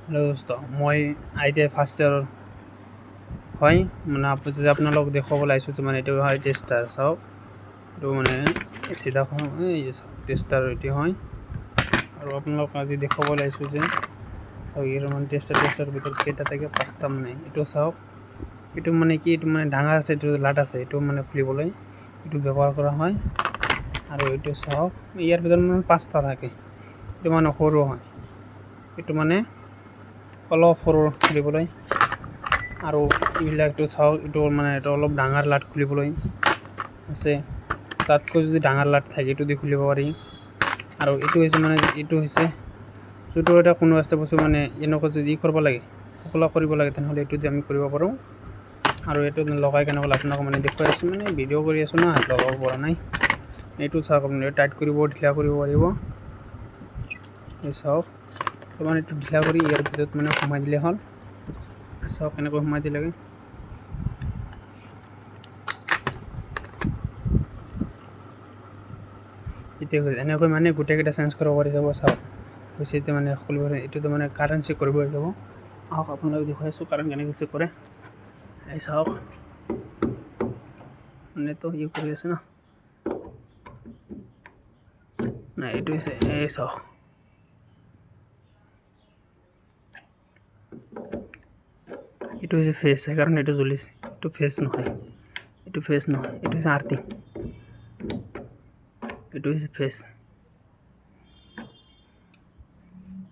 hello' দোস্ত মই ITI first ইয়াৰৰ হয় মানে যদি আপোনালোক দেখুৱাবলৈ আহিছোঁ মানে এইটো হয় টেষ্টাৰ চাওক এইটো মানে চিধা এই টেষ্টাৰ এইটো হয় আৰু আপোনালোক আজি দেখুৱাবলৈ আহিছোঁ যে চাওক ইয়াৰ মানে টেষ্টাৰ ভিতৰত কেইটা থাকে 5টা মানে এইটো চাওক এইটো মানে কি এইটো মানে ডাঙৰ আছে এইটো লাট আছে এইটো মানে খুলিবলৈ এইটো ব্যৱহাৰ কৰা হয় আৰু এইটো চাওক ইয়াৰ ভিতৰত মানে 5টা থাকে এইটো মানে সৰু হয় এইটো মানে অলপ সৰু খুলিবলৈ আৰু এইবিলাকটো চাওক এইটো মানে এইটো অলপ ডাঙৰ লাট খুলিবলৈ আছে তাতকৈ যদি ডাঙৰ লাট থাকে এইটো দি খুলিব পাৰি আৰু এইটো হৈছে মানে এইটো হৈছে যোনটো এটা কোনো এটা বস্তু মানে এনেকুৱা যদি কৰিব লাগে সকলো কৰিব লাগে তেনেহ'লে এইটো দি আমি কৰিব পাৰোঁ আৰু এইটো লগাই কেনেকৈ আপোনাক মানে দেখুৱাই আছোঁ মানে ভিডিঅ' কৰি আছোঁ না লগাব পৰা নাই এইটো চাওক আপুনি টাইট কৰিব ঢিলা কৰিব পাৰিব এই চাওক মানে এইটো ঢিলা কৰি ইয়াৰ ভিতৰত মানে সোমাই দিলে হ'ল চাওক কেনেকৈ সোমাই দিলে এতিয়া এনেকৈ মানে গোটেইকেইটা চেঞ্জ কৰিব পাৰি যাব চাওক হৈছে এতিয়া মানে খুলিব এইটোতো মানে কাৰেণ্ট চেক কৰিব যাব আহক আপোনালোকে দেখুৱাই আছোঁ কাৰেণ্ট কেনেকৈ চেক কৰে এই চাওক মানে তো কৰি আছে না এইটো হৈছে এই চাওক এইটো হৈছে ফেচ সেইকাৰণে এইটো জ্বলিছে এইটো ফেচ নহয় এইটো হৈছে আৰ্থিং এইটো হৈছে ফেচ